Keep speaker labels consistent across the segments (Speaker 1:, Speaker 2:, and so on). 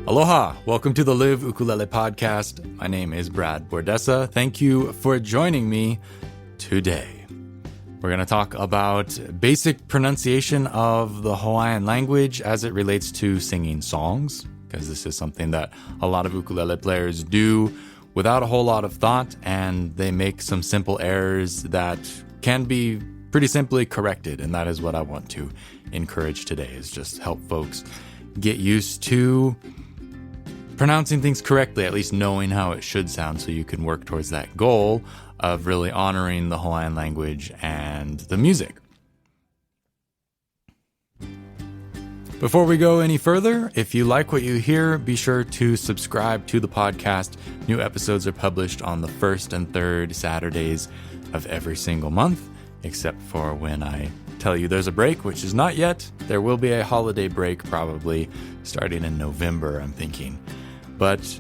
Speaker 1: Aloha! Welcome to the Live Ukulele Podcast. My name is Brad Bordessa. Thank you for joining me today. We're going to talk about basic pronunciation of the Hawaiian language as it relates to singing songs, because this is something that a lot of ukulele players do without a whole lot of thought, and they make some simple errors that can be pretty simply corrected, and that is what I want to encourage today, is just help folks get used to pronouncing things correctly, at least knowing how it should sound, so you can work towards that goal of really honoring the Hawaiian language and the music. Before we go any further, if you like what you hear, be sure to subscribe to the podcast. New episodes are published on the first and third Saturdays of every single month, except for when I tell you there's a break, which is not yet. There will be a holiday break probably starting in November, I'm thinking. But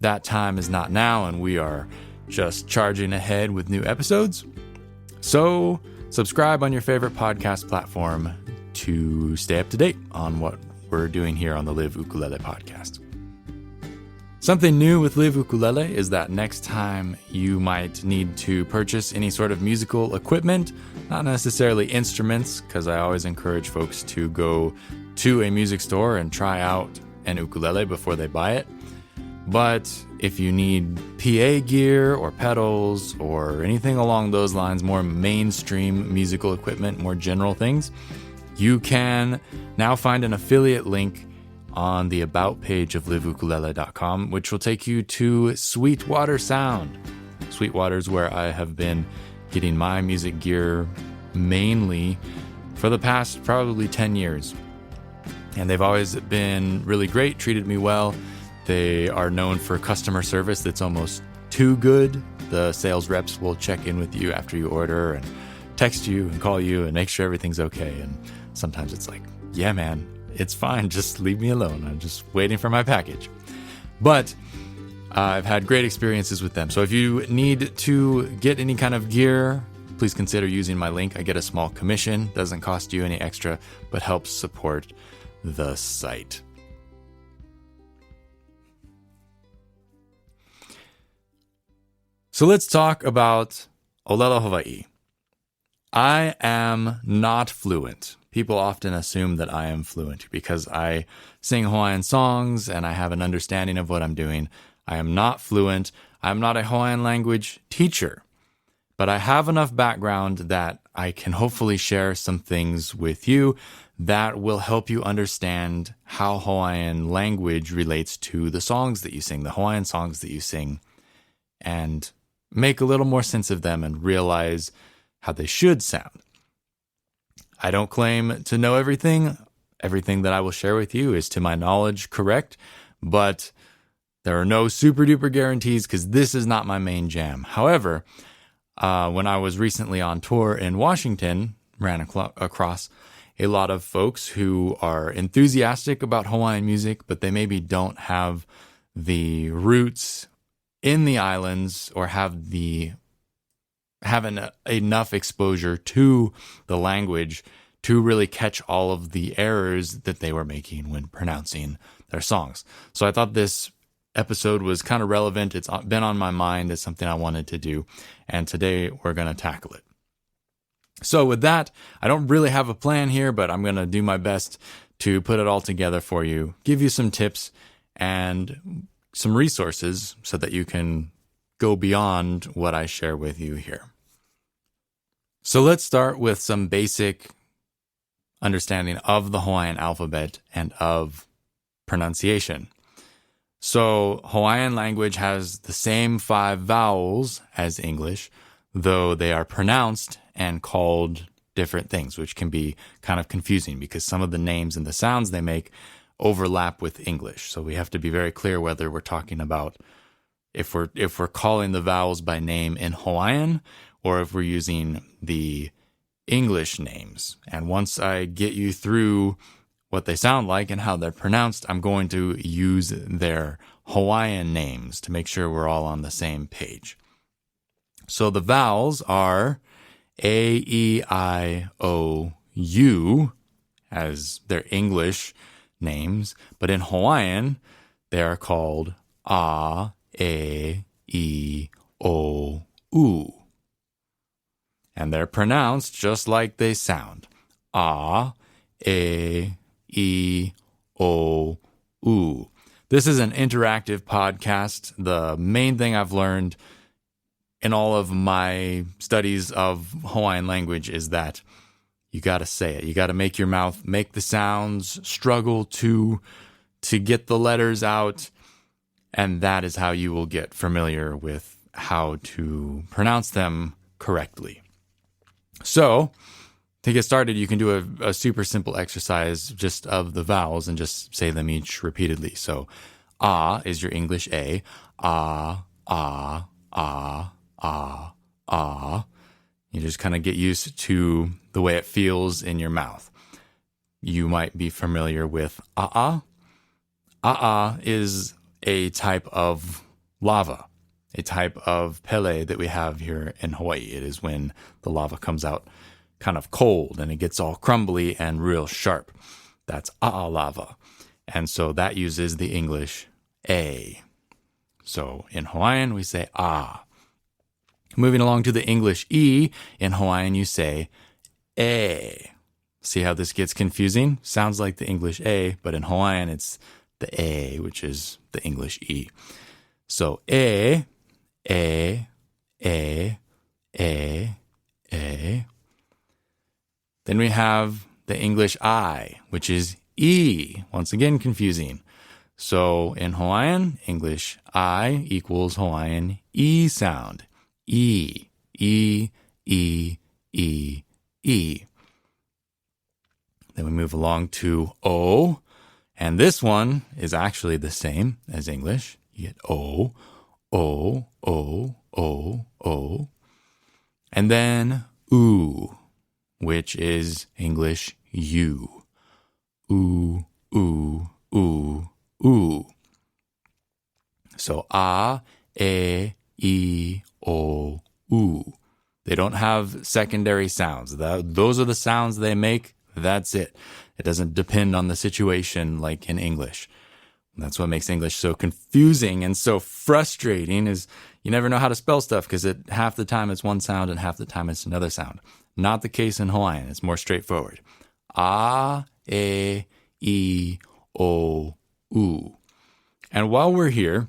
Speaker 1: that time is not now, and we are just charging ahead with new episodes. So subscribe on your favorite podcast platform to stay up to date on what we're doing here on the Live Ukulele Podcast. Something new with Live Ukulele is that next time you might need to purchase any sort of musical equipment, not necessarily instruments, because I always encourage folks to go to a music store and try out an ukulele before they buy it. But if you need PA gear or pedals or anything along those lines, more mainstream musical equipment, more general things, you can now find an affiliate link on the About page of liveukulele.com, which will take you to Sweetwater Sound. Sweetwater is where I have been getting my music gear mainly for the past probably 10 years. And they've always been really great, treated me well. They are known for customer service that's almost too good. The sales reps will check in with you after you order and text you and call you and make sure everything's okay. And sometimes it's like, yeah, man, it's fine. Just leave me alone. I'm just waiting for my package. But I've had great experiences with them. So if you need to get any kind of gear, please consider using my link. I get a small commission. Doesn't cost you any extra, but helps support the site. So let's talk about ʻŌlelo Hawaiʻi. I am not fluent. People often assume that I am fluent because I sing Hawaiian songs and I have an understanding of what I'm doing. I am not fluent. I'm not a Hawaiian language teacher, but I have enough background that I can hopefully share some things with you that will help you understand how Hawaiian language relates to the songs that you sing, the Hawaiian songs that you sing, and make a little more sense of them and realize how they should sound. I don't claim to know everything. Everything that I will share with you is, to my knowledge, correct, but there are no super duper guarantees because this is not my main jam. However, when I was recently on tour in Washington, ran across a lot of folks who are enthusiastic about Hawaiian music, but they maybe don't have the roots in the islands or haven't enough exposure to the language to really catch all of the errors that they were making when pronouncing their songs. So I thought this episode was kind of relevant. It's been on my mind. It's something I wanted to do. And today we're going to tackle it. So with that, I don't really have a plan here, but I'm going to do my best to put it all together for you, give you some tips and some resources so that you can go beyond what I share with you here. So let's start with some basic understanding of the Hawaiian alphabet and of pronunciation. So Hawaiian language has the same 5 vowels as English, though they are pronounced and called different things, which can be kind of confusing because some of the names and the sounds they make overlap with English. So we have to be very clear whether we're talking about if we're calling the vowels by name in Hawaiian or if we're using the English names. And once I get you through what they sound like and how they're pronounced, I'm going to use their Hawaiian names to make sure we're all on the same page. So the vowels are A, E, I, O, U, as their English names, but in Hawaiian, they are called a, e, o, u. And they're pronounced just like they sound. A, e, o, u. This is an interactive podcast. The main thing I've learned in all of my studies of Hawaiian language is that you got to say it. You got to make your mouth make the sounds, struggle to get the letters out, and that is how you will get familiar with how to pronounce them correctly. So, to get started, you can do a super simple exercise just of the vowels and just say them each repeatedly. So, a is your English A. A, a, a, a, a. You just kind of get used to the way it feels in your mouth. You might be familiar with a. A is a type of lava, a type of pele that we have here in Hawaii. It is when the lava comes out kind of cold and it gets all crumbly and real sharp. That's a lava. And so that uses the English A. So in Hawaiian, we say a. Moving along to the English E, in Hawaiian, you say e. See how this gets confusing? Sounds like the English A, but in Hawaiian, it's the A, which is the English E. So e, e, e, e, e. Then we have the English I, which is E. Once again, confusing. So in Hawaiian, English I equals Hawaiian E sound. E, E, E, E, E. Then we move along to O, and this one is actually the same as English. You get O, O, O, O, O. And then U, which is English U. U, U, U, U. So A, E, O, U. They don't have secondary sounds. Those are the sounds they make. That's it. It doesn't depend on the situation like in English. That's what makes English so confusing and so frustrating is you never know how to spell stuff because half the time it's one sound and half the time it's another sound. Not the case in Hawaiian. It's more straightforward. A, E, O, U. And while we're here,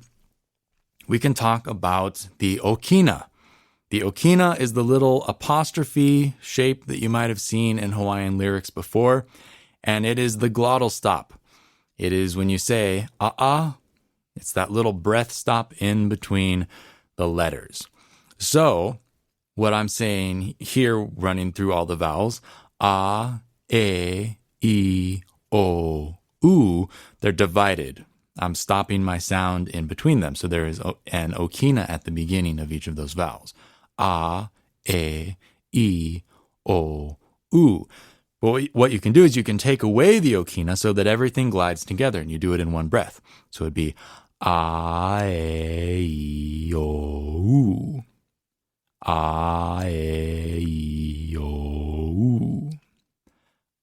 Speaker 1: we can talk about the okina. The okina is the little apostrophe shape that you might have seen in Hawaiian lyrics before, and it is the glottal stop. It is when you say a, it's that little breath stop in between the letters. So, what I'm saying here, running through all the vowels, a, e, o, u, they're divided. I'm stopping my sound in between them. So there is an okina at the beginning of each of those vowels. A, e, o, u. But what you can do is you can take away the okina so that everything glides together and you do it in one breath. So it'd be a, e, o, u. A, e, o, u.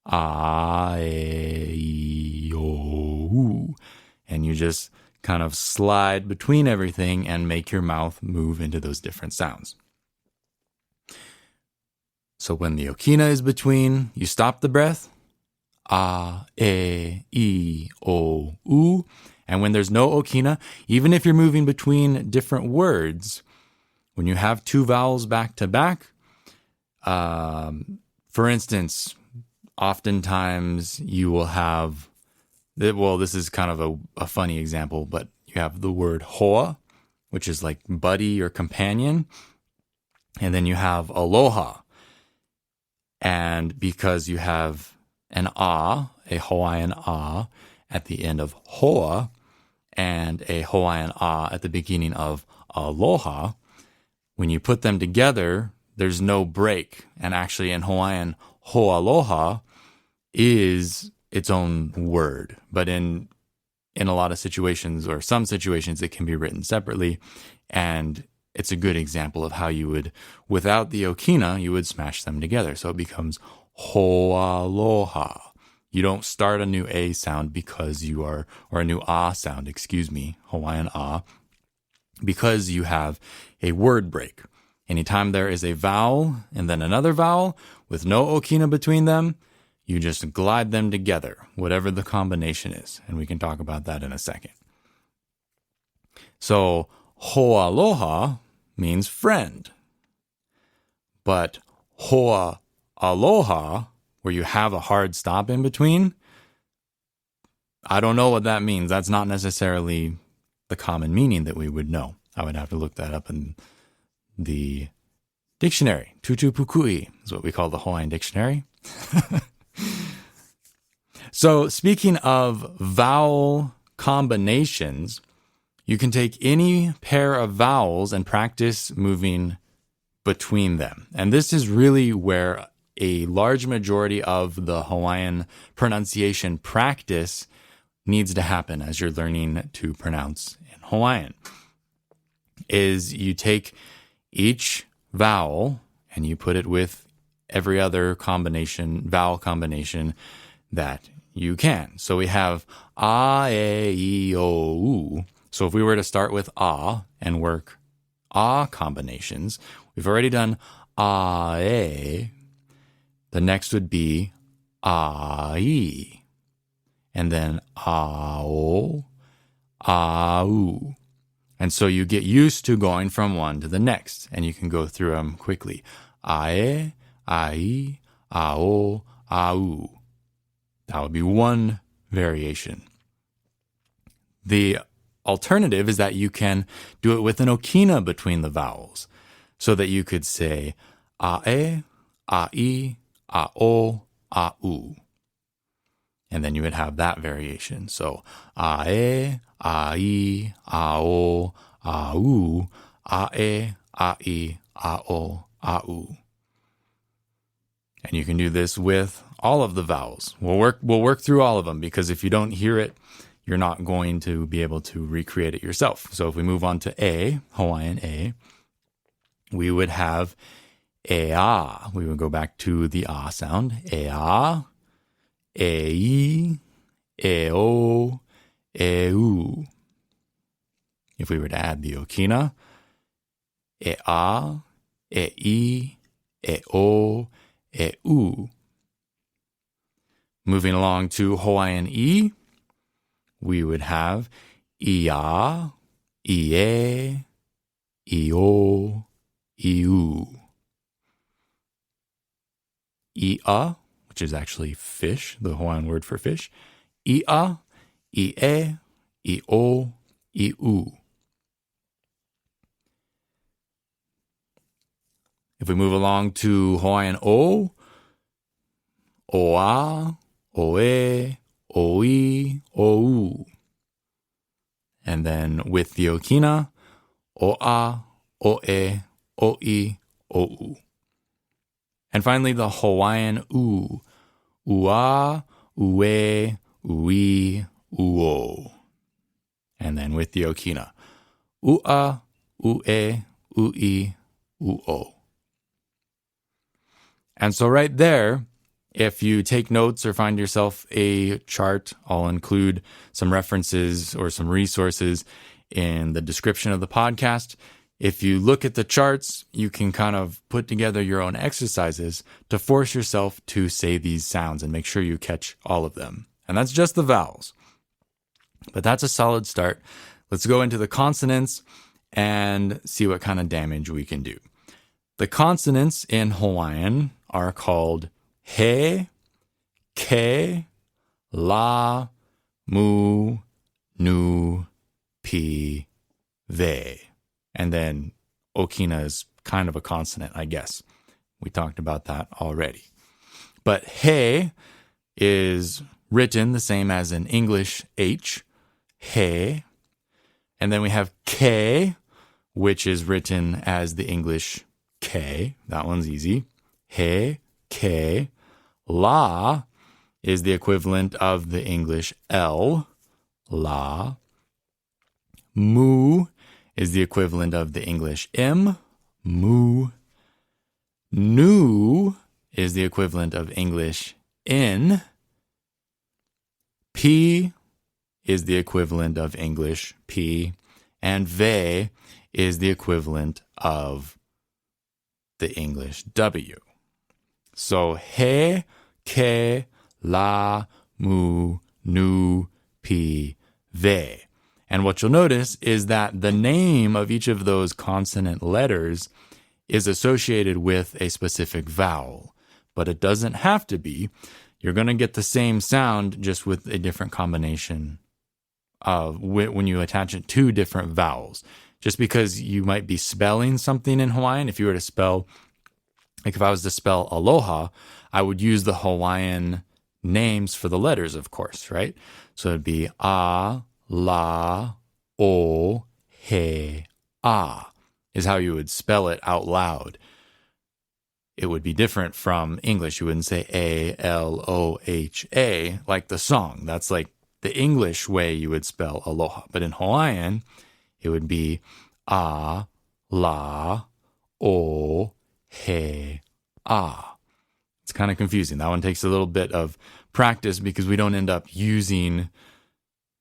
Speaker 1: A, e, o, u. And you just kind of slide between everything and make your mouth move into those different sounds. So when the okina is between, you stop the breath. A, e, o, u. And when there's no okina, even if you're moving between different words, when you have two vowels back to back, for instance, oftentimes you will have, well, this is kind of a funny example, but you have the word hoa, which is like buddy or companion. And then you have aloha. And because you have an a Hawaiian a at the end of hoa, and a Hawaiian a at the beginning of aloha, when you put them together, there's no break. And actually in Hawaiian, ho'aloha is its own word. But in a lot of situations, or some situations, it can be written separately. And it's a good example of how you would, without the okina, you would smash them together. So it becomes ho'aloha, You don't start a new A sound because you are, or a new A sound, excuse me, Hawaiian A, because you have a word break. Anytime there is a vowel and then another vowel with no okina between them, you just glide them together, whatever the combination is. And we can talk about that in a second. So, ho'aloha means friend. But ho'aloha, where you have a hard stop in between, I don't know what that means. That's not necessarily the common meaning that we would know. I would have to look that up in the dictionary. Tutu Pukui is what we call the Hawaiian dictionary. So speaking of vowel combinations, you can take any pair of vowels and practice moving between them. And this is really where a large majority of the Hawaiian pronunciation practice needs to happen as you're learning to pronounce in Hawaiian. Is you take each vowel and you put it with every other vowel combination that you can. So we have a, e, I, o, u. So if we were to start with a and work a combinations, we've already done a, e. The next would be a, i, and then a, o, a, u. And so you get used to going from one to the next, and you can go through them quickly. A, I, a, o, a, u. That would be one variation. The alternative is that you can do it with an okina between the vowels, so that you could say a, I, a, o, a, u. And then you would have that variation. So a, I, a, o, a, u, a, I, a, o, a, u. And you can do this with all of the vowels. We'll work through all of them, because if you don't hear it, you're not going to be able to recreate it yourself. So if we move on to A, Hawaiian A, we would have ea. We would go back to the a sound. Ea, ei, eo, eu. If we were to add the okina, ea, ei, eo, eu. Moving along to Hawaiian E, we would have ia, ie, io, iu. Ia, which is actually fish, the Hawaiian word for fish. Ia, ie, io, iu. If we move along to Hawaiian O, oa, oe, oi, ou. And then with the okina, oa, oe, oi, ou. And finally, the Hawaiian U, ua, ue, ui, uo. And then with the okina, ua, ue, ui, uo. And so right there, if you take notes or find yourself a chart, I'll include some references or some resources in the description of the podcast. If you look at the charts, you can kind of put together your own exercises to force yourself to say these sounds and make sure you catch all of them. And that's just the vowels. But that's a solid start. Let's go into the consonants and see what kind of damage we can do. The consonants in Hawaiian are called he, ke, la, mu, nu, pi, ve. And then okina is kind of a consonant, I guess. We talked about that already. But he is written the same as in English H, he. And then we have ke, which is written as the English K. That one's easy. He, ke. La is the equivalent of the English L, la. Mu is the equivalent of the English M, mu. Nu is the equivalent of English N, P is the equivalent of English P, and ve is the equivalent of the English W. So he, ke, la, mu, nu, pi, ve. And what you'll notice is that the name of each of those consonant letters is associated with a specific vowel, but it doesn't have to be. You're going to get the same sound just with a different combination of when you attach it to different vowels. Just because you might be spelling something in Hawaiian, if you were to spell, like if I was to spell aloha, I would use the Hawaiian names for the letters, of course, right? So it'd be a, la, o, he, a is how you would spell it out loud. It would be different from English. You wouldn't say A-L-O-H-A like the song. That's like the English way you would spell aloha. But in Hawaiian, it would be a, la, o, he, a. It's kind of confusing. That one takes a little bit of practice because we don't end up using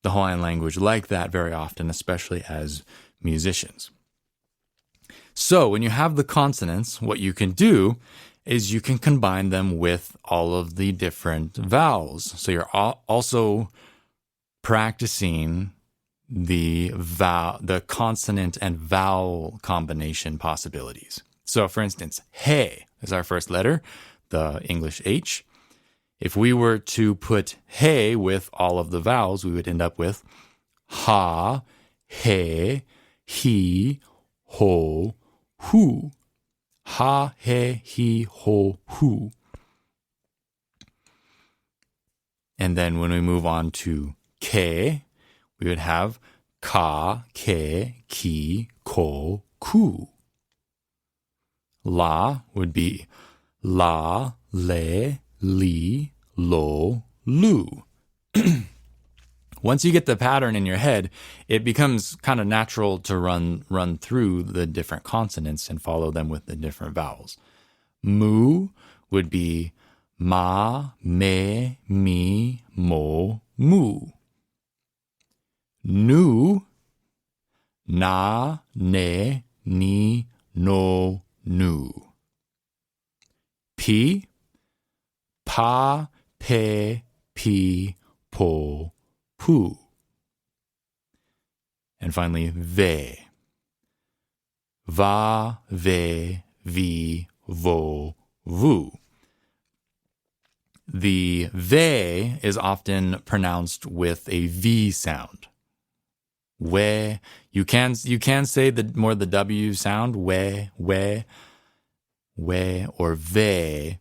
Speaker 1: the Hawaiian language like that very often, especially as musicians. So when you have the consonants, what you can do is you can combine them with all of the different vowels. So you're also practicing the consonant and vowel combination possibilities. So for instance, he is our first letter, the English H. If we were to put he with all of the vowels, we would end up with ha, he, he, ho, hu. Ha, he, ho, hu. And then when we move on to ke, we would have ka, ke, ki, ko, ku. La would be la, le, li, lo, lu. Once you get the pattern in your head, it becomes kind of natural to run through the different consonants and follow them with the different vowels. Mu would be ma, me, mi, mo, mu. Nu, na, ne, ni, no, nu. Pi, pa, pe, pi, po, pu. And finally, ve. Va, ve, vi, vo, vu. The ve is often pronounced with a V sound. We. You can say more the W sound, we, or ve.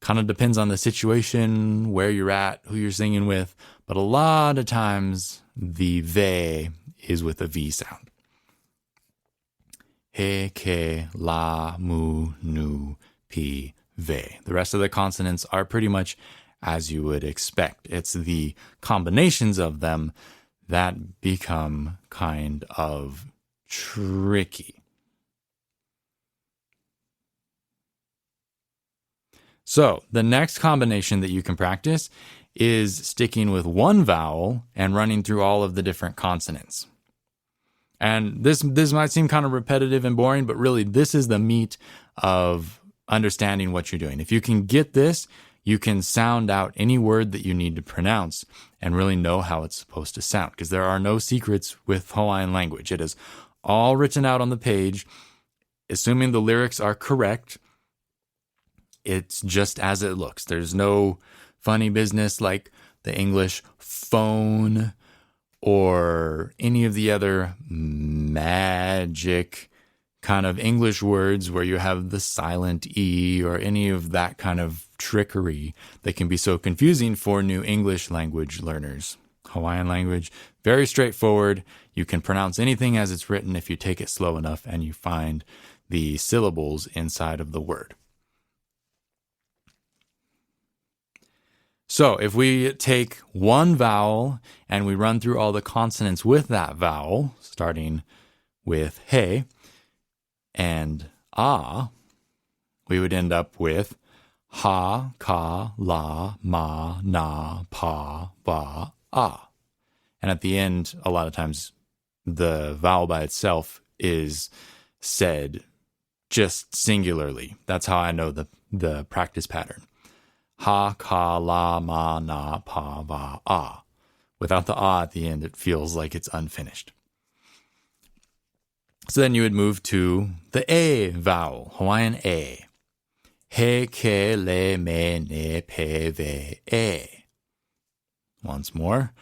Speaker 1: Kind of depends on the situation, where you're at, who you're singing with, but a lot of times the ve is with a V sound. He, ke, la, mu, nu, pi, ve. The rest of the consonants are pretty much as you would expect. It's the combinations of them that become kind of tricky. So the next combination that you can practice is sticking with one vowel and running through all of the different consonants. And this might seem kind of repetitive and boring, but really this is the meat of understanding what you're doing. If you can get this, you can sound out any word that you need to pronounce and really know how it's supposed to sound, because there are no secrets with Hawaiian language. It is all written out on the page, assuming the lyrics are correct. It's just as it looks. There's no funny business like the English phone or any of the other magic kind of English words where you have the silent E or any of that kind of trickery that can be so confusing for new English language learners. Hawaiian language, very straightforward. You can pronounce anything as it's written if you take it slow enough and you find the syllables inside of the word. So if we take one vowel and we run through all the consonants with that vowel, starting with he and a, we would end up with ha, ka, la, ma, na, pa, ba, ah. And at the end, a lot of times, the vowel by itself is said just singularly. That's how I know the practice pattern. Ha, ka, la, ma, na, pa, va, ah. Without the ah at the end, it feels like it's unfinished. So then you would move to the a vowel, Hawaiian a. He, ke, le, me, ne, pe, ve, e. Once more.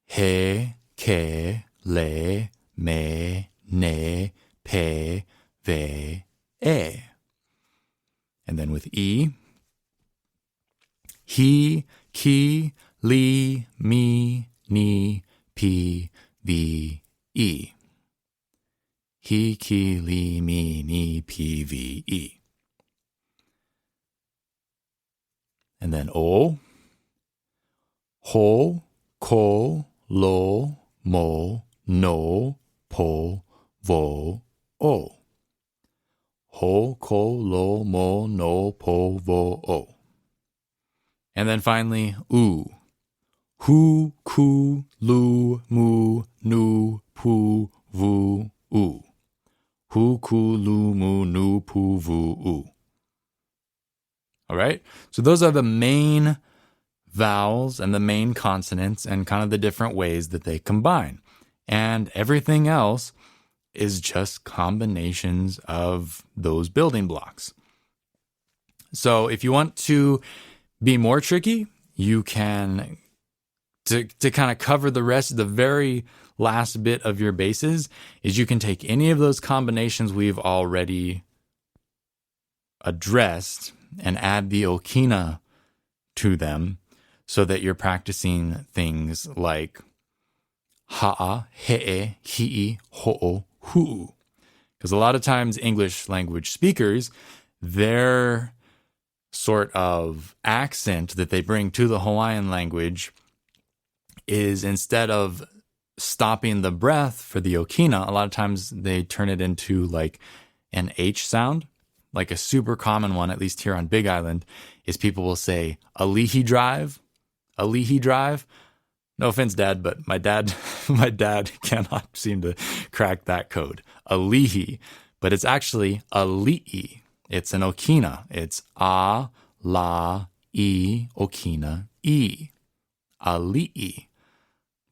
Speaker 1: He, ke, le, me, ne, pe, ve, e. And then with e, he, ki, li, mi, ni, pi, vi, e. He, ki, li, mi, ni, pi, vi, e. And then o, ho, ko, lo, mo, no, po, vo, o. Ho, ko, lo, mo, no, po, vo, o. And then finally, u. Hu, ku, lu, mu, nu, pu, vu, u. Hu, ku, lu, mu, nu, pu, vu, u. All right? So those are the main vowels and the main consonants and kind of the different ways that they combine. And everything else is just combinations of those building blocks. So if you want to be more tricky, you can, to kind of cover the rest, the very last bit of your bases, is you can take any of those combinations we've already addressed and add the okina to them so that you're practicing things like ha'a, he'e, hi'i, ho'o, hu'u. Because a lot of times English language speakers, their sort of accent that they bring to the Hawaiian language is, instead of stopping the breath for the okina, a lot of times they turn it into like an H sound. Like a super common one, at least here on Big Island, is people will say, Alihi Drive. Alihi Drive. No offense, Dad, but my dad cannot seem to crack that code. Alihi. But it's actually Ali'i. It's an okina. It's a, la, I, okina, I. Ali'i.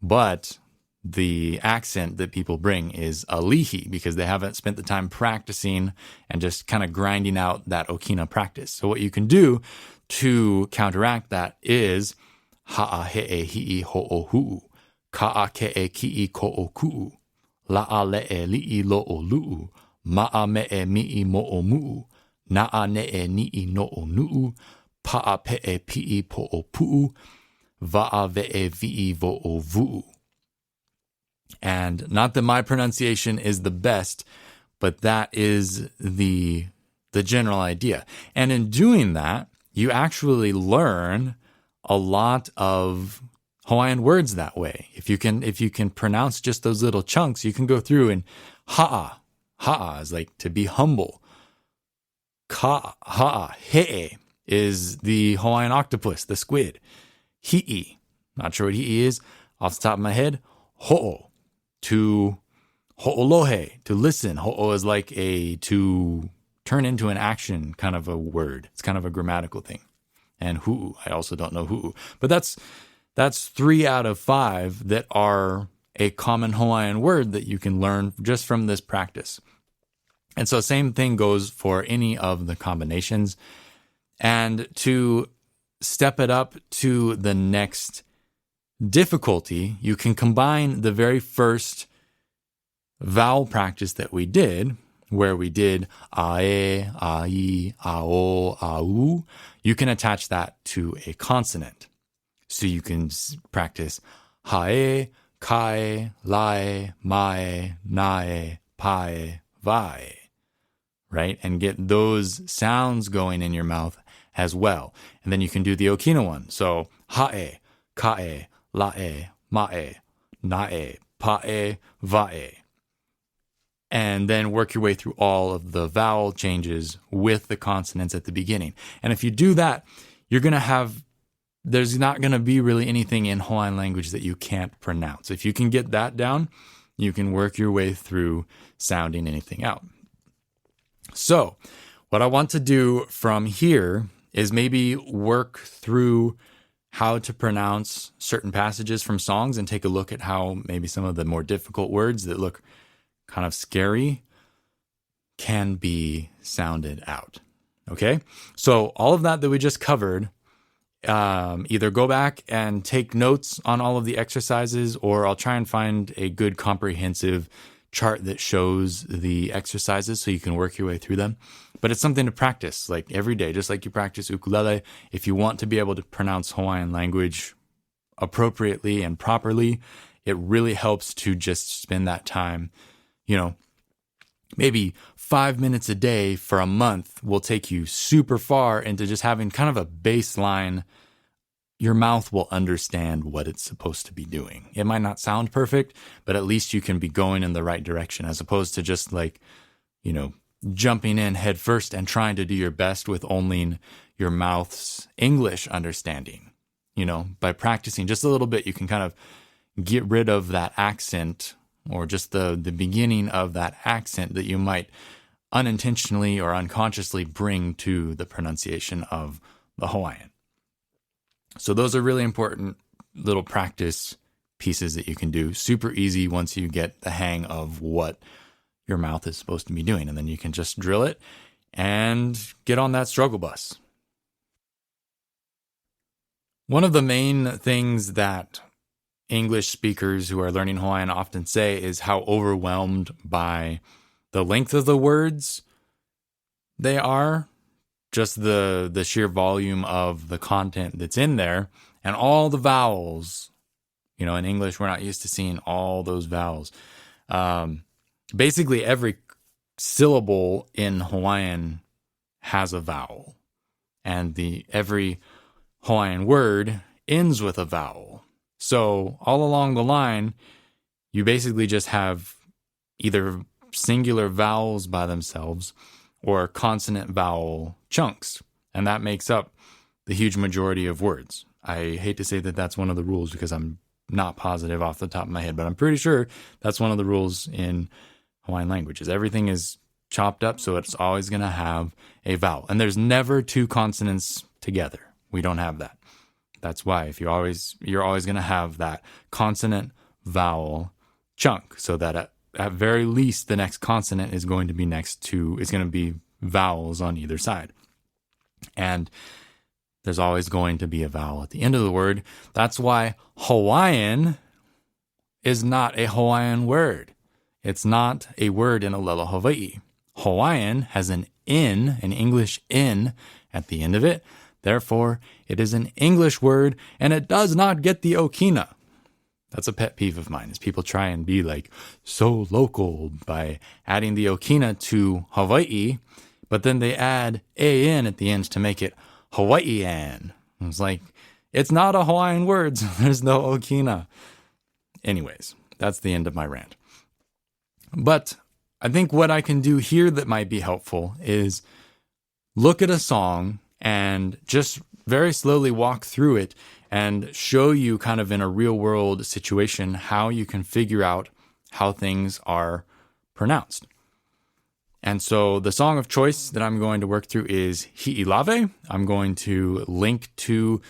Speaker 1: But the accent that people bring is alihi because they haven't spent the time practicing and just kind of grinding out that okina practice. So what you can do to counteract that is ha'a he'e hi'i ho'o hu'u, ka'a ke'e ki'i ko'o ku'u, la'a le'e li'i lo'o lu'u, ma'a me'e mi'i mo'o mu'u, na'a ne'e ni'i no'o nu'u, pa'a pe'e pi'i po'o pu'u, va'a ve'e vi'i vo'o vu'u. And not that my pronunciation is the best, but that is the general idea. And in doing that, you actually learn a lot of Hawaiian words that way. If you can pronounce just those little chunks, you can go through and ha'a is like to be humble. Ha'a, he'e is the Hawaiian octopus, the squid. Hi'i, not sure what hi'i is off the top of my head. Ho'o, to ho'olohe, to listen. Ho'o is like to turn into an action kind of a word. It's kind of a grammatical thing. And hu'u, I also don't know hu'u. But that's 3 out of 5 that are a common Hawaiian word that you can learn just from this practice. And so same thing goes for any of the combinations. And to step it up to the next difficulty, you can combine the very first vowel practice that we did, where we did ae, ai, ao, au. You can attach that to a consonant. So you can practice hae, kai, lae, mae, nae, pae, vae, right? And get those sounds going in your mouth as well. And then you can do the okina one. So hae, kae, lae, mae, nae, pae, vae. And then work your way through all of the vowel changes with the consonants at the beginning. And if you do that, you're going to have there's not going to be really anything in Hawaiian language that you can't pronounce. If you can get that down, you can work your way through sounding anything out. So what I want to do from here is maybe work through how to pronounce certain passages from songs and take a look at how maybe some of the more difficult words that look kind of scary can be sounded out. Okay? So all of that we just covered, either go back and take notes on all of the exercises, or I'll try and find a good comprehensive chart that shows the exercises so you can work your way through them. But it's something to practice like every day, just like you practice ukulele. If you want to be able to pronounce Hawaiian language appropriately and properly, it really helps to just spend that time, maybe 5 minutes a day for a month will take you super far into just having kind of a baseline. Your mouth will understand what it's supposed to be doing. It might not sound perfect, but at least you can be going in the right direction, as opposed to just jumping in head first and trying to do your best with only your mouth's English understanding. By practicing just a little bit, you can kind of get rid of that accent, or just the beginning of that accent that you might unintentionally or unconsciously bring to the pronunciation of the Hawaiian. So those are really important little practice pieces that you can do. Super easy once you get the hang of what your mouth is supposed to be doing. And then you can just drill it and get on that struggle bus. One of the main things that English speakers who are learning Hawaiian often say is how overwhelmed by the length of the words they are. Just the sheer volume of the content that's in there, and all the vowels. In English, we're not used to seeing all those vowels. Basically, every syllable in Hawaiian has a vowel, and every Hawaiian word ends with a vowel. So all along the line, you basically just have either singular vowels by themselves or consonant vowel chunks. And that makes up the huge majority of words. I hate to say that that's one of the rules because I'm not positive off the top of my head, but I'm pretty sure that's one of the rules in Hawaiian language, is everything is chopped up, so it's always going to have a vowel. And there's never two consonants together. We don't have that. That's why you're always going to have that consonant vowel chunk, so that at very least the next consonant is going to be vowels on either side. And there's always going to be a vowel at the end of the word. That's why Hawaiian is not a Hawaiian word. It's not a word in ʻŌlelo Hawaii. Hawaiian has an English N at the end of it. Therefore, it is an English word, and it does not get the okina. That's a pet peeve of mine, is people try and be so local by adding the okina to Hawaii, but then they add an at the end to make it Hawaiian. It's it's not a Hawaiian word, so there's no okina. Anyways, that's the end of my rant. But I think what I can do here that might be helpful is look at a song and just very slowly walk through it and show you kind of in a real world situation how you can figure out how things are pronounced. And so the song of choice that I'm going to work through is Hi'ilave. I'm going to link to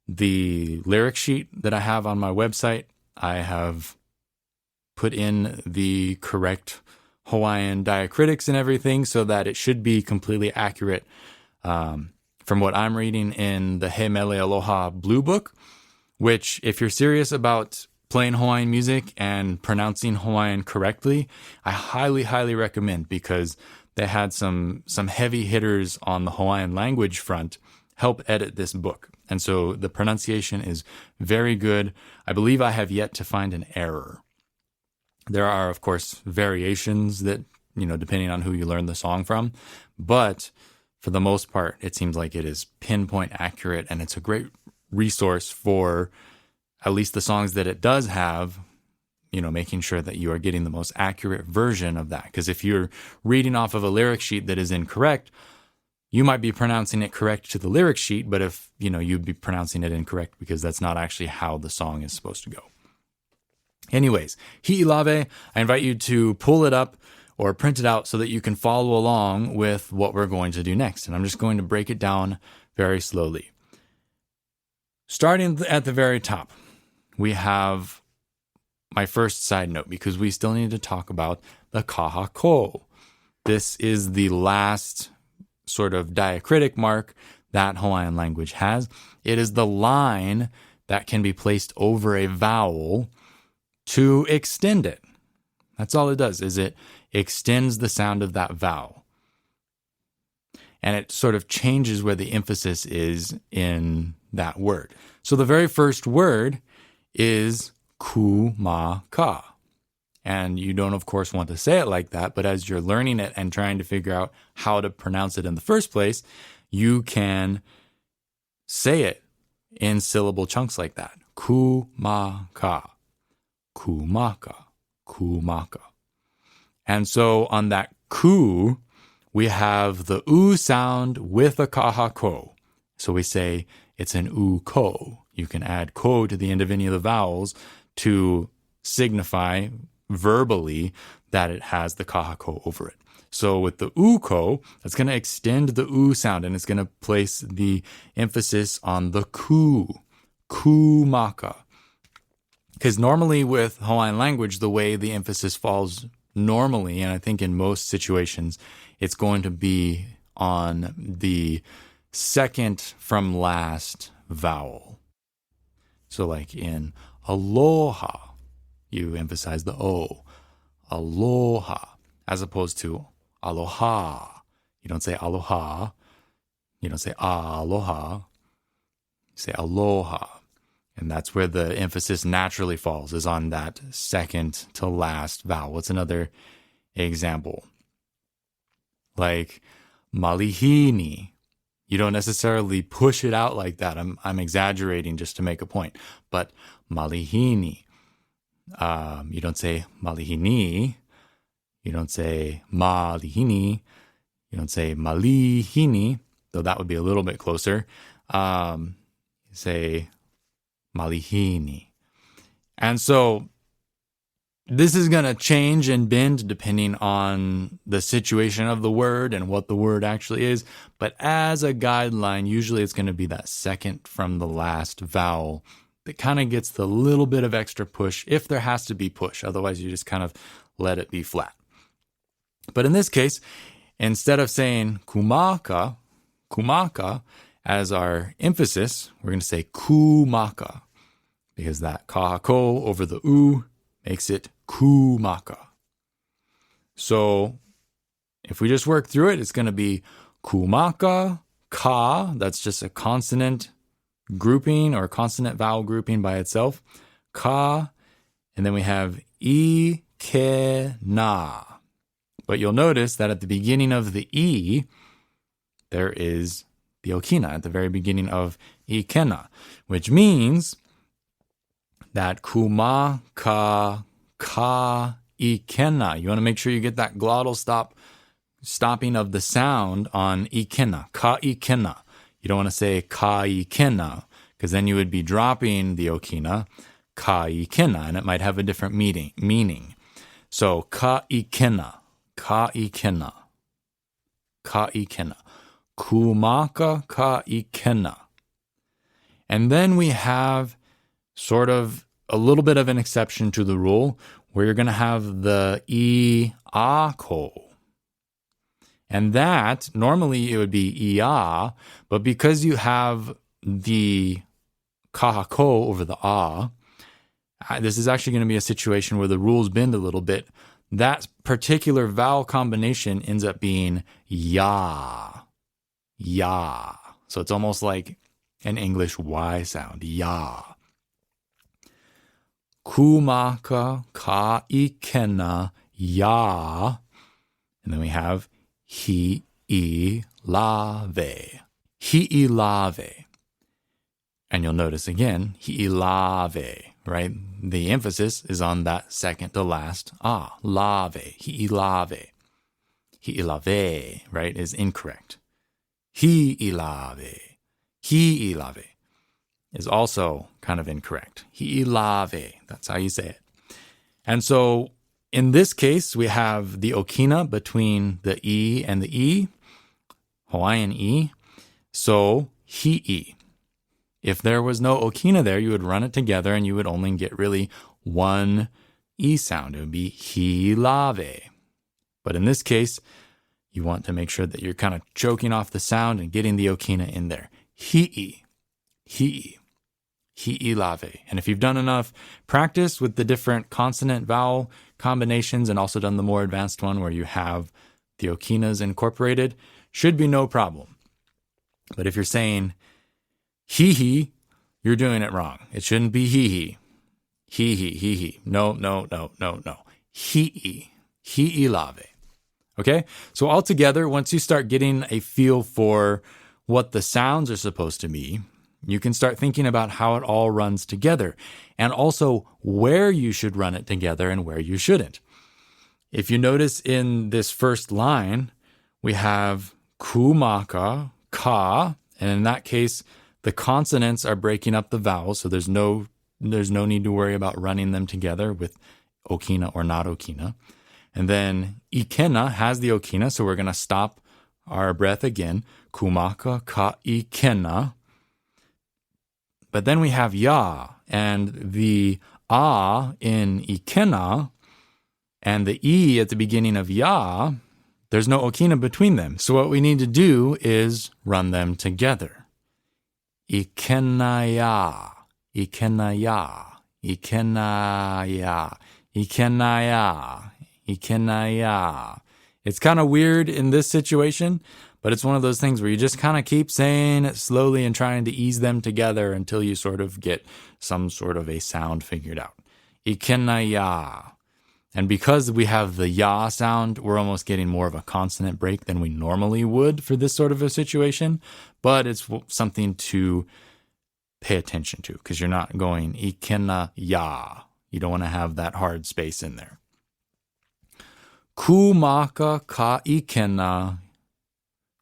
Speaker 1: the lyric sheet that I have on my website. I have put in the correct Hawaiian diacritics and everything so that it should be completely accurate from what I'm reading in the He Mele Aloha Blue Book, which, if you're serious about playing Hawaiian music and pronouncing Hawaiian correctly, I highly, highly recommend, because they had some heavy hitters on the Hawaiian language front help edit this book. And so the pronunciation is very good. I believe I have yet to find an error. There are, of course, variations that, depending on who you learn the song from, but for the most part, it seems like it is pinpoint accurate, and it's a great resource for at least the songs that it does have, making sure that you are getting the most accurate version of that. Because if you're reading off of a lyric sheet that is incorrect, you might be pronouncing it correct to the lyric sheet, but if, you'd be pronouncing it incorrect because that's not actually how the song is supposed to go. Anyways, hi'ilave, I invite you to pull it up or print it out so that you can follow along with what we're going to do next. And I'm just going to break it down very slowly. Starting at the very top, we have my first side note because we still need to talk about the kahako. This is the last sort of diacritic mark that Hawaiian language has. It is the line that can be placed over a vowel to extend it. That's all it does, is it extends the sound of that vowel. And it sort of changes where the emphasis is in that word. So the very first word is kumaka. And you don't, of course, want to say it like that, but as you're learning it and trying to figure out how to pronounce it in the first place, you can say it in syllable chunks like that. Kumaka, kumaka, kumaka. And so on that ku, we have the u sound with a kahako. So we say it's an u-ko. You can add ko to the end of any of the vowels to signify verbally that it has the kahako over it. So with the u-ko, it's going to extend the u sound and it's going to place the emphasis on the ku, kumaka. Because normally with Hawaiian language, the way the emphasis falls normally, and I think in most situations, it's going to be on the second from last vowel. So like in aloha, you emphasize the o, aloha, as opposed to aloha. You don't say aloha. You don't say aloha. You say aloha. And that's where the emphasis naturally falls, is on that second to last vowel. What's another example? Like malihini. You don't necessarily push it out like that. I'm exaggerating just to make a point. But malihini. You don't say malihini. You don't say malihini. You don't say malihini, though that would be a little bit closer. You say malihini. And so this is going to change and bend depending on the situation of the word and what the word actually is. But as a guideline, usually it's going to be that second from the last vowel that kind of gets the little bit of extra push, if there has to be push. Otherwise, you just kind of let it be flat. But in this case, instead of saying kumaka, as our emphasis, we're going to say kumaka, because that kahako over the u makes it kumaka. So if we just work through it, it's going to be kumaka, ka, that's just a consonant grouping or consonant vowel grouping by itself, ka, and then we have I, ke, na. But you'll notice that at the beginning of the I, there is the okina at the very beginning of ikena, which means that kuma, ka, ikena. You want to make sure you get that glottal stopping of the sound on ikena, ka ikena. You don't want to say ka ikena, because then you would be dropping the okina, ka ikena, and it might have a different meaning. So ka ikena, ka ikena, ka ikena. Kumaka ka ikena. And then we have sort of a little bit of an exception to the rule where you're going to have the I-a-ko. And that, normally it would be I-a, but because you have the kahako over the a, this is actually going to be a situation where the rules bend a little bit. That particular vowel combination ends up being ya. Ya. So it's almost like an English Y sound. Ya. Kumaka ka ikena ya. And then we have hi'ilave. Hi'ilave. And you'll notice again, hi'ilave, right? The emphasis is on that second to last lave. Hi'ilave. Hi'ilave, right, is incorrect. Hi'ilave. Hi'ilave is also kind of incorrect. Hi'ilave, that's how you say it. And so in this case, we have the okina between the E and the E, Hawaiian E. So hi'i. If there was no okina there, you would run it together and you would only get really one E sound. It would be hi'ilave. But in this case, you want to make sure that you're kind of choking off the sound and getting the okina in there. Hi'i. Hi'i. Hi'ilave. And if you've done enough practice with the different consonant vowel combinations and also done the more advanced one where you have the okinas incorporated, should be no problem. But if you're saying hee-hee, you're doing it wrong. It shouldn't be hee-hee. Hee-hee, hee-hee. No. Hi'i. Hi'ilave. Okay? So altogether, once you start getting a feel for what the sounds are supposed to be, you can start thinking about how it all runs together and also where you should run it together and where you shouldn't. If you notice in this first line, we have kumaka, ka, and in that case, the consonants are breaking up the vowels, so there's no need to worry about running them together with okina or not okina. And then ikena has the okina, so we're going to stop our breath again. Kumaka, ka, ikena. But then we have ya, and the a in ikena and the e at the beginning of ya, there's no okina between them. So what we need to do is run them together. Ikenaya, ikenaya, ikenaya, ikenaya, ikenaya. It's kind of weird in this situation, but it's one of those things where you just kind of keep saying it slowly and trying to ease them together until you sort of get some sort of a sound figured out. Ikenaya. And because we have the ya sound, we're almost getting more of a consonant break than we normally would for this sort of a situation. But it's something to pay attention to because you're not going ikenaya. You don't want to have that hard space in there. Kumaka ka ikena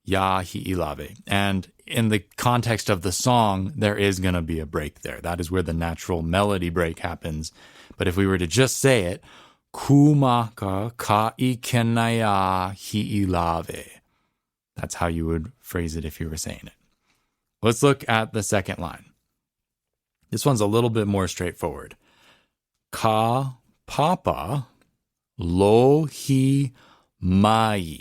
Speaker 1: ya hi'ilave. And in the context of the song, there is going to be a break there. That is where the natural melody break happens. But if we were to just say it, kumaka ka ikenaya hi'ilave. That's how you would phrase it if you were saying it. Let's look at the second line. This one's a little bit more straightforward. Ka papa lohi mai.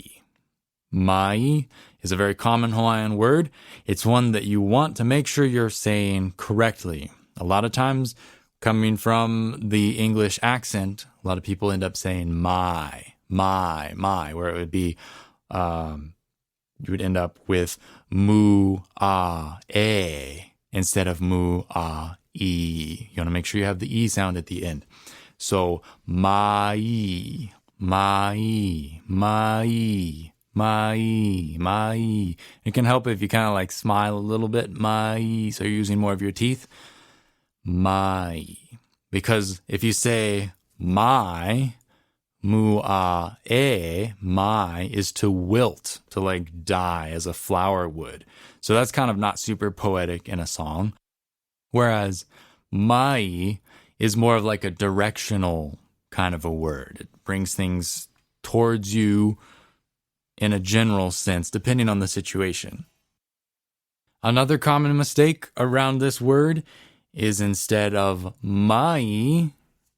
Speaker 1: Mai is a very common Hawaiian word. It's one that you want to make sure you're saying correctly. A lot of times, coming from the English accent, a lot of people end up saying my, where it would be, you would end up with mu, a, instead of mu, a, e. You want to make sure you have the e sound at the end. So, mai, mai, mai. Mai. It can help if you kind of like smile a little bit. Mai. So you're using more of your teeth. Mai. Because if you say mai, mu-a-e, mai is to wilt, to like die as a flower would. So that's kind of not super poetic in a song. Whereas mai is more of like a directional kind of a word. It brings things towards you in a general sense, depending on the situation. Another common mistake around this word is instead of mai,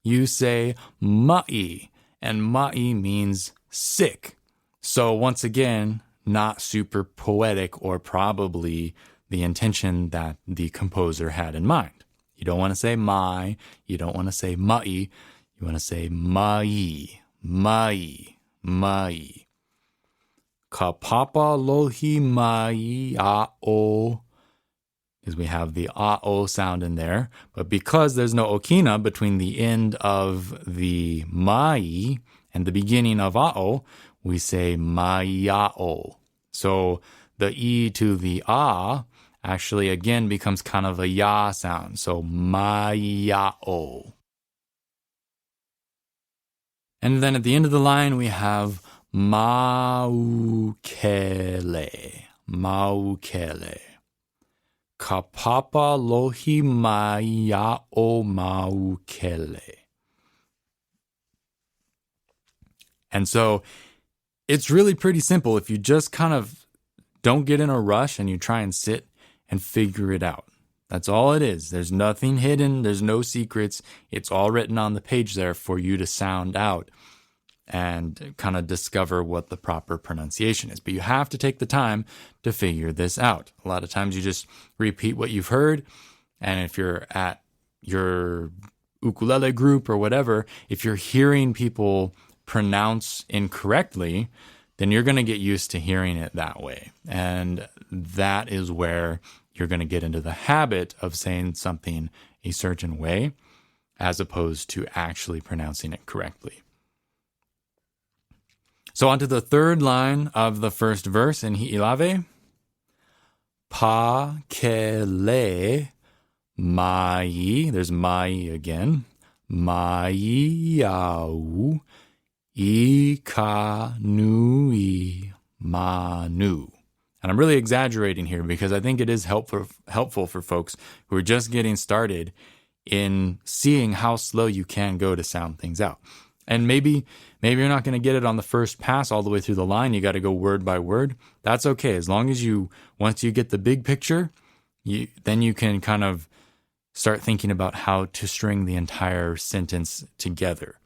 Speaker 1: you say mai, and mai means sick. So once again, not super poetic or probably the intention that the composer had in mind. You don't want to say mai, you don't want to say mai, you want to say mai, mai, mai. Ka papa lohi mai a-o, because we have the a-o sound in there. But because there's no okina between the end of the mai and the beginning of a-o, we say mai-a-o. So the e to the a actually again becomes kind of a ya sound. So mai-a-o. And then at the end of the line, we have maukele. maukele. Ka papa lohi mai o maukele. And so it's really pretty simple if you just kind of don't get in a rush and you try and sit and figure it out. That's all it is. There's nothing hidden. There's no secrets. It's all written on the page there for you to sound out and kind of discover what the proper pronunciation is. But you have to take the time to figure this out. A lot of times you just repeat what you've heard. And if you're at your ukulele group or whatever, if you're hearing people pronounce incorrectly, then you're going to get used to hearing it that way. And that is where you're going to get into the habit of saying something a certain way as opposed to actually pronouncing it correctly. So on to the third line of the first verse in Hi'ilave. Pa kele mai, there's mai again, mai au ika nui manu. And I'm really exaggerating here because I think it is helpful for folks who are just getting started in seeing how slow you can go to sound things out. And maybe you're not going to get it on the first pass all the way through the line. You got to go word by word. That's okay. As long as once you get the big picture, then you can kind of start thinking about how to string the entire sentence together.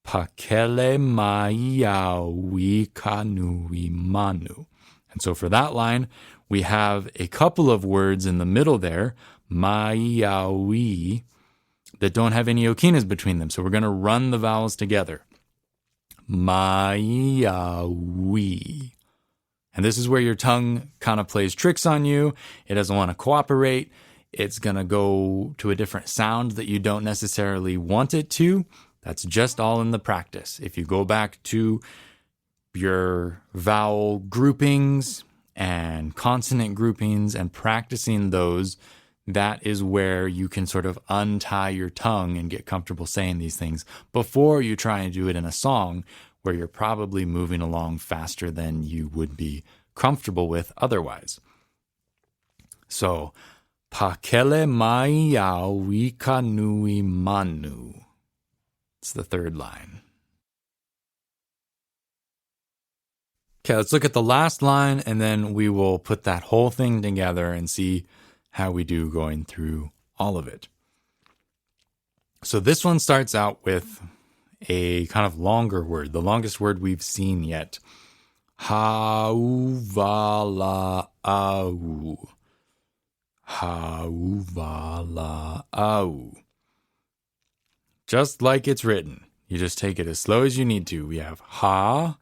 Speaker 1: Pakele mai au ka nui manu. And so for that line, we have a couple of words in the middle there, mai au, that don't have any okinas between them. So we're going to run the vowels together. Mai au. And this is where your tongue kind of plays tricks on you. It doesn't want to cooperate. It's going to go to a different sound that you don't necessarily want it to. That's just all in the practice. If you go back to your vowel groupings and consonant groupings and practicing those, that is where you can sort of untie your tongue and get comfortable saying these things before you try and do it in a song where you're probably moving along faster than you would be comfortable with otherwise. So, pakele mai au ika nui manu. It's the third line. Okay, let's look at the last line, and then we will put that whole thing together and see how we do going through all of it. So this one starts out with a kind of longer word, the longest word we've seen yet. Hauvala au. Hauvala au. Just like it's written. You just take it as slow as you need to. We have ha,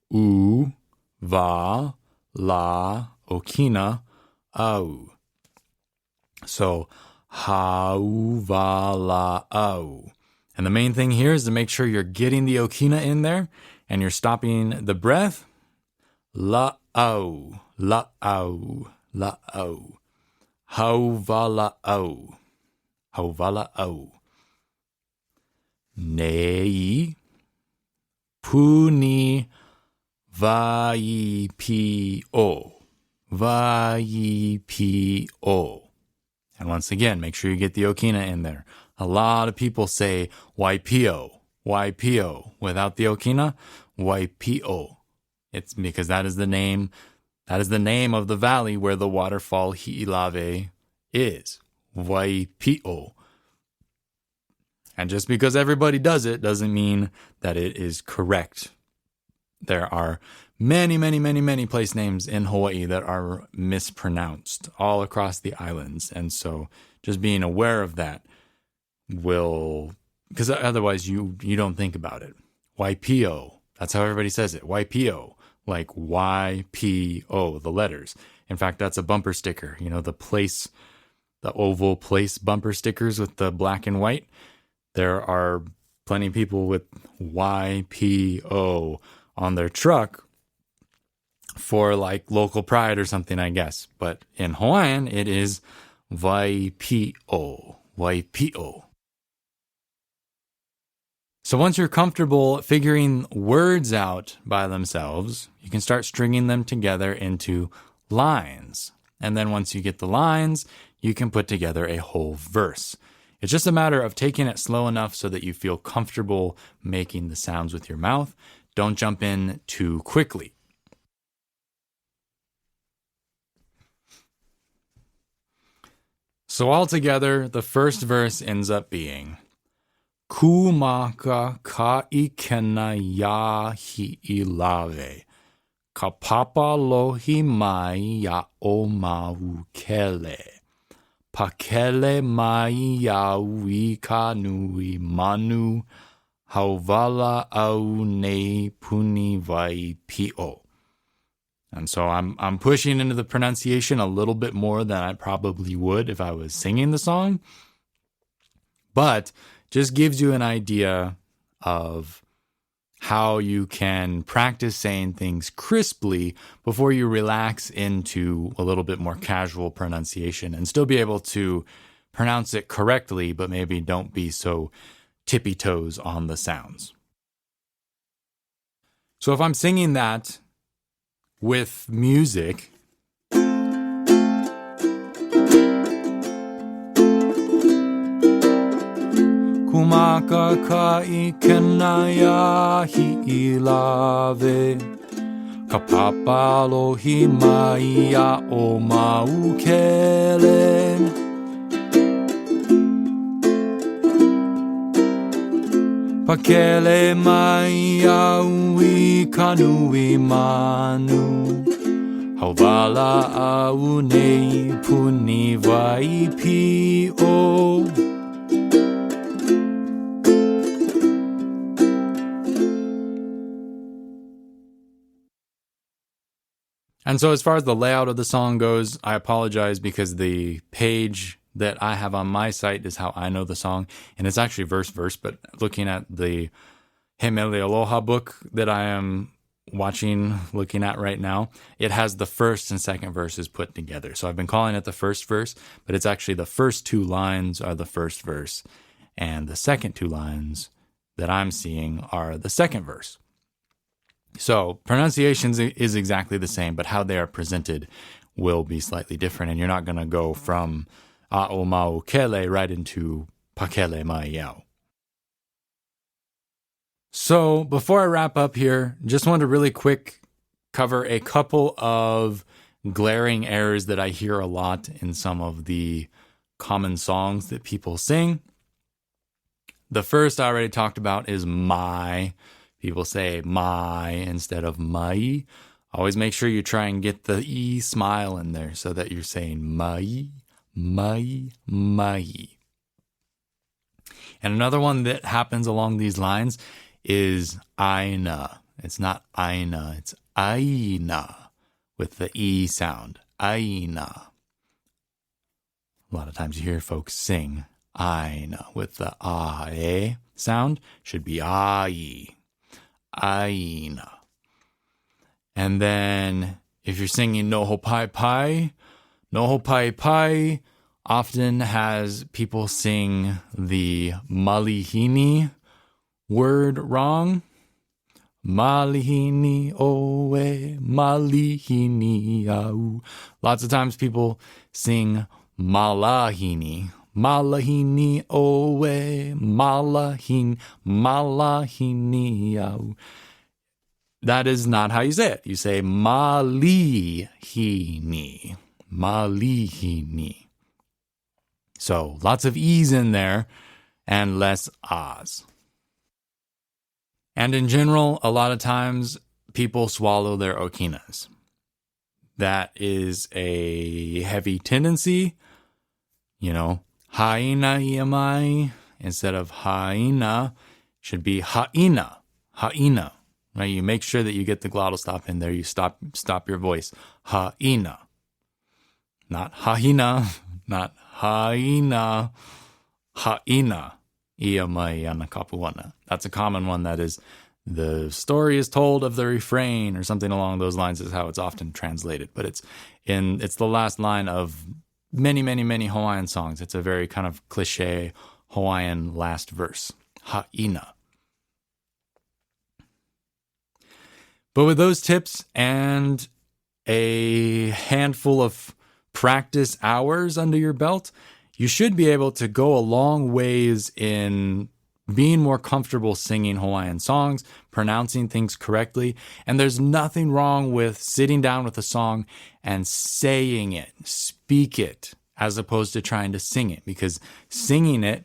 Speaker 1: u, va, la, okina, au. So, hauvala au. And the main thing here is to make sure you're getting the okina in there and you're stopping the breath. La au, la au, la au. Hauvala au, hauvala au. Nei, puni, vai, pi-o, vai, pi-o. And once again, make sure you get the okina in there. A lot of people say waipio, waipio. Without the okina, waipio. It's because that is the name of the valley where the waterfall Hi'ilave is. Waipio. And just because everybody does it doesn't mean that it is correct. There are many, many, many, many place names in Hawaii that are mispronounced all across the islands. And so just being aware of that will, because otherwise you don't think about it. Waipio, that's how everybody says it. Waipio, like YPO, the letters. In fact, that's a bumper sticker. You know, the oval place bumper stickers with the black and white. There are plenty of people with YPO on their truck for like local pride or something, I guess. But in Hawaiian, it is Waipio, Waipio. So once you're comfortable figuring words out by themselves, you can start stringing them together into lines. And then once you get the lines, you can put together a whole verse. It's just a matter of taking it slow enough so that you feel comfortable making the sounds with your mouth. Don't jump in too quickly. So altogether, the first verse ends up being Kumaka ka ikena ya hi ilave. Ka papa lohi mai ya o mau kele. Pakele mai ya ui ka nui manu. Hauvala au nei puni vai pio. And so I'm pushing into the pronunciation a little bit more than I probably would if I was singing the song. But just gives you an idea of how you can practice saying things crisply before you relax into a little bit more casual pronunciation and still be able to pronounce it correctly, but maybe don't be so tippy toes on the sounds. So if I'm singing that with music, Kumaka ka ikena ya hi ilave. Ka papa lohi mai ya o mau kele. Pakele mai ya ui ka nui manu. Hauvala au nei puni vai pio. And so as far as the layout of the song goes, I apologize because the page that I have on my site is how I know the song. And it's actually verse, but looking at the Hemele Aloha book that I am looking at right now, it has the first and second verses put together. So I've been calling it the first verse, but it's actually the first two lines are the first verse. And the second two lines that I'm seeing are the second verse. So pronunciation is exactly the same, but how they are presented will be slightly different. And you're not going to go from a'o mau kele right into pakele mai yao. So before I wrap up here, just want to really quick cover a couple of glaring errors that I hear a lot in some of the common songs that people sing. The first I already talked about is my. People say my instead of mai. Always make sure you try and get the E smile in there so that you're saying mai, mai, mai. And another one that happens along these lines is aina. It's not aina, it's aina with the E sound. Aina. A lot of times you hear folks sing aina with the ae sound. Should be ai. Aina. And then if you're singing Noho Pai Pai, Noho Pai Pai often has people sing the malihini word wrong. Malihini oe, malihini au. Lots of times people sing malahini. Malahini oe, malahini au. That is not how you say it. You say malihini, malihini. So lots of E's in there and less A's. And in general, a lot of times people swallow their okinas. That is a heavy tendency. Haina iamai instead of haina should be haina, haina, right? You make sure that you get the glottal stop in there. You stop your voice. Haina, not hahina, not haina, haina iamai anakapuana. That's a common one. That is, the story is told of the refrain or something along those lines is how it's often translated. But it's the last line of many, many, many Hawaiian songs. It's a very kind of cliche Hawaiian last verse. Ha'ina. But with those tips and a handful of practice hours under your belt, you should be able to go a long ways in being more comfortable singing Hawaiian songs, pronouncing things correctly. And there's nothing wrong with sitting down with a song and saying it, speak it, as opposed to trying to sing it. Because singing it,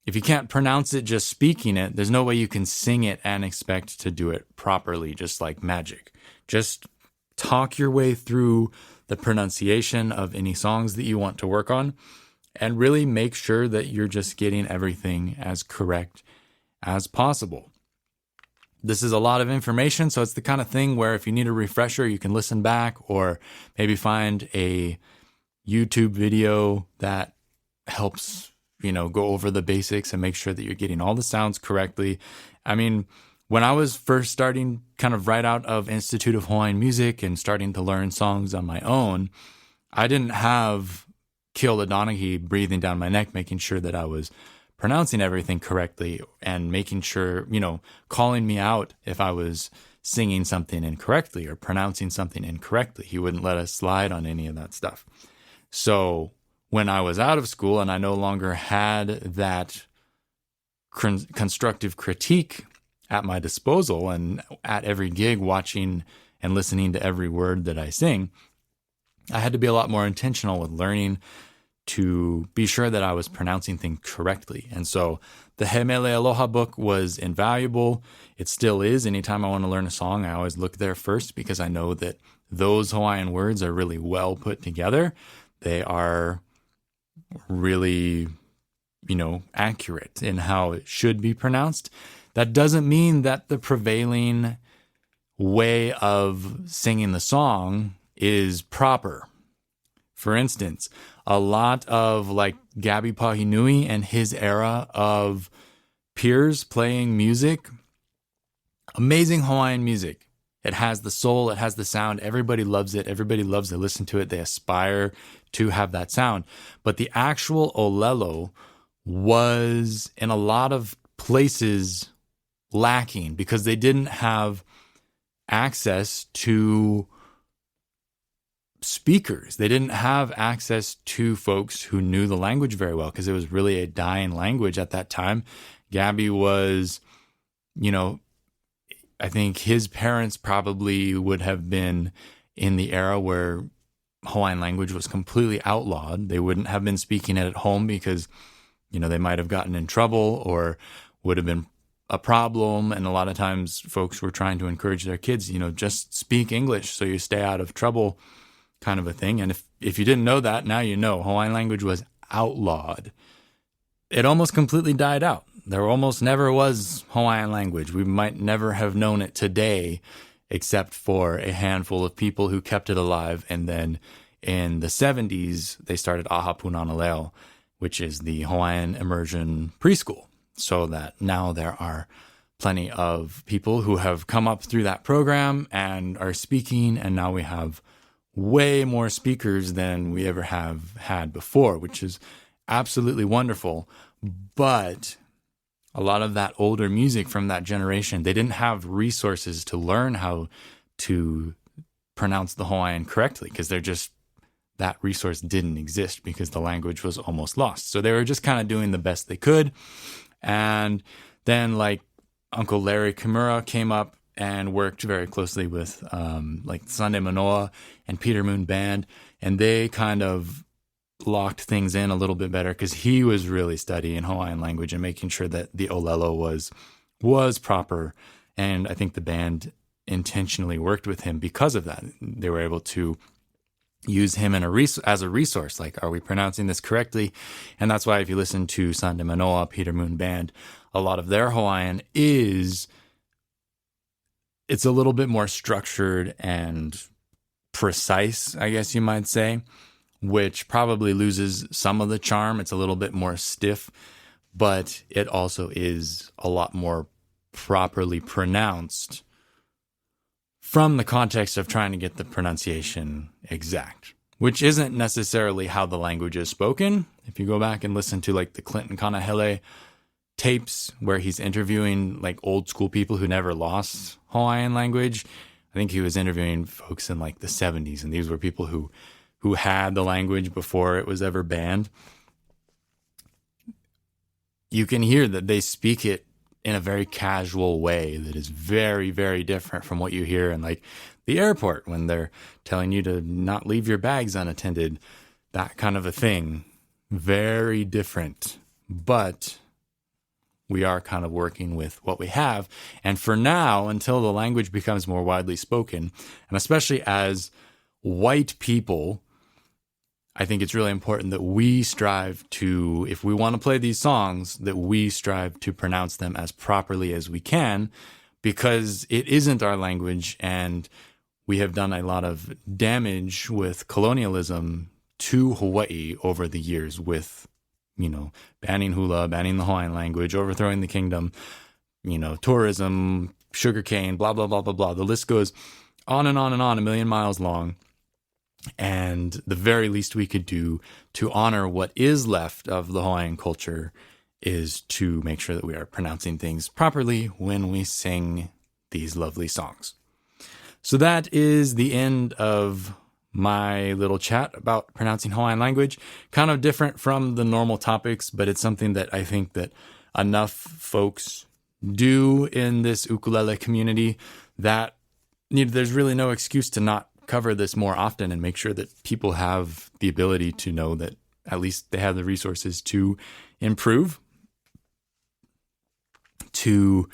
Speaker 1: if you can't pronounce it just speaking it, there's no way you can sing it and expect to do it properly, just like magic. Just talk your way through the pronunciation of any songs that you want to work on, and really make sure that you're just getting everything as correct as possible. This is a lot of information, so it's the kind of thing where if you need a refresher, you can listen back or maybe find a YouTube video that helps, go over the basics and make sure that you're getting all the sounds correctly. I mean, when I was first starting kind of right out of Institute of Hawaiian Music and starting to learn songs on my own, I didn't have Keola Donaghy breathing down my neck, making sure that I was pronouncing everything correctly and making sure, calling me out if I was singing something incorrectly or pronouncing something incorrectly. He wouldn't let us slide on any of that stuff. So when I was out of school and I no longer had that constructive critique at my disposal and at every gig watching and listening to every word that I sing, I had to be a lot more intentional with learning to be sure that I was pronouncing things correctly. And so the He Mele Aloha book was invaluable. It still is. Anytime I want to learn a song, I always look there first because I know that those Hawaiian words are really well put together. They are really, accurate in how it should be pronounced. That doesn't mean that the prevailing way of singing the song is proper. For instance, a lot of like Gabi Pahinui and his era of peers playing music, amazing Hawaiian music. It has the soul, it has the sound. Everybody loves it. Everybody loves to listen to it. They aspire to have that sound. But the actual ʻŌlelo was in a lot of places lacking because they didn't have access to speakers. They didn't have access to folks who knew the language very well because it was really a dying language at that time. Gabi was, I think his parents probably would have been in the era where Hawaiian language was completely outlawed. They wouldn't have been speaking it at home because, they might have gotten in trouble or would have been a problem. And a lot of times folks were trying to encourage their kids, just speak English so you stay out of trouble, kind of a thing. And if you didn't know that, now you know. Hawaiian language was outlawed. It almost completely died out. There almost never was Hawaiian language. We might never have known it today, except for a handful of people who kept it alive. And then in the 70s, they started Aha Punana Leo, which is the Hawaiian immersion preschool. So that now there are plenty of people who have come up through that program and are speaking. And now we have way more speakers than we ever have had before, which is absolutely wonderful. But a lot of that older music from that generation, they didn't have resources to learn how to pronounce the Hawaiian correctly because that resource didn't exist because the language was almost lost. So they were just kind of doing the best they could. And then like Uncle Larry Kimura came up and worked very closely with like Sunday Manoa and Peter Moon Band. And they kind of locked things in a little bit better because he was really studying Hawaiian language and making sure that the ʻŌlelo was proper. And I think the band intentionally worked with him because of that. They were able to use him as a resource. Like, are we pronouncing this correctly? And that's why if you listen to Sunday Manoa, Peter Moon Band, a lot of their Hawaiian it's a little bit more structured and precise, I guess you might say, which probably loses some of the charm. It's a little bit more stiff, but it also is a lot more properly pronounced from the context of trying to get the pronunciation exact, which isn't necessarily how the language is spoken. If you go back and listen to like the Clinton Kanahele tapes where he's interviewing like old school people who never lost Hawaiian language, I think he was interviewing folks in like the 70s, and these were people who had the language before it was ever banned. You can hear that they speak it in a very casual way that is very, very different from what you hear in like the airport when they're telling you to not leave your bags unattended, that kind of a thing. Very different, but we are kind of working with what we have. And for now, until the language becomes more widely spoken, and especially as white people, I think it's really important that we strive to, if we want to play these songs, that we strive to pronounce them as properly as we can, because it isn't our language, and we have done a lot of damage with colonialism to Hawaii over the years with, banning hula, banning the Hawaiian language, overthrowing the kingdom, tourism, sugarcane, blah, blah, blah, blah, blah. The list goes on and on and on, a million miles long. And the very least we could do to honor what is left of the Hawaiian culture is to make sure that we are pronouncing things properly when we sing these lovely songs. So that is the end of my little chat about pronouncing Hawaiian language. Kind of different from the normal topics, but it's something that I think that enough folks do in this ukulele community that there's really no excuse to not cover this more often and make sure that people have the ability to know that at least they have the resources to improve, to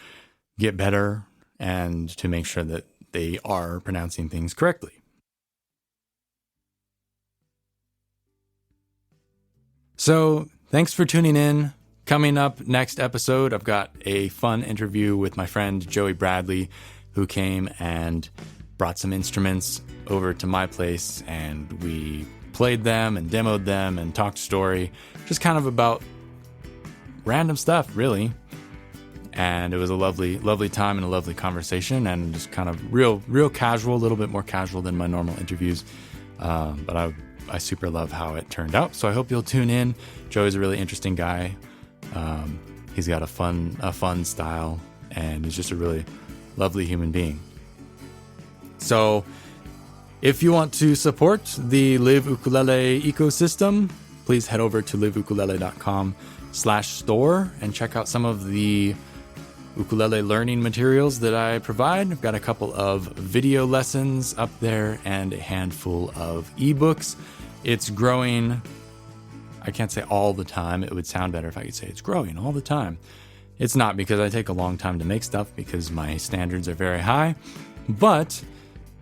Speaker 1: get better, and to make sure that they are pronouncing things correctly. So thanks for tuning in. Coming up next episode, I've got a fun interview with my friend Joey Bradley, who came and brought some instruments over to my place, and we played them and demoed them and talked story, just kind of about random stuff, really. And it was a lovely, lovely time and a lovely conversation, and just kind of real casual, a little bit more casual than my normal interviews. But I super love how it turned out. So I hope you'll tune in. Joey's a really interesting guy. He's got a fun style, and he's just a really lovely human being. So if you want to support the Live Ukulele ecosystem, please head over to liveukulele.com/store and check out some of the ukulele learning materials that I provide. I've got a couple of video lessons up there and a handful of ebooks. It's growing. I can't say all the time. It would sound better if I could say it's growing all the time. It's not, because I take a long time to make stuff because my standards are very high. But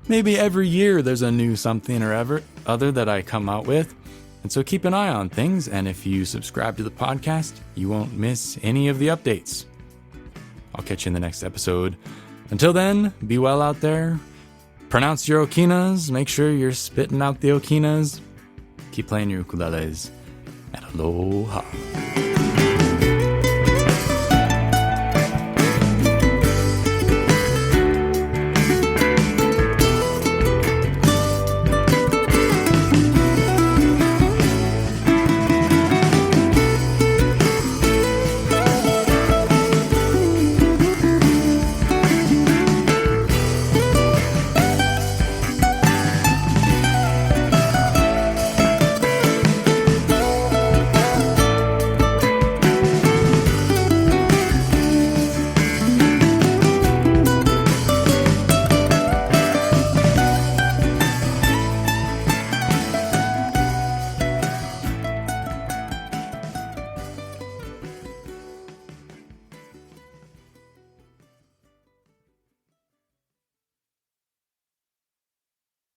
Speaker 1: maybe every year there's a new something or other that I come out with. And so keep an eye on things. And if you subscribe to the podcast, you won't miss any of the updates. I'll catch you in the next episode. Until then, be well out there. Pronounce your okinas. Make sure you're spitting out the okinas. Keep playing your ukuleles. And aloha.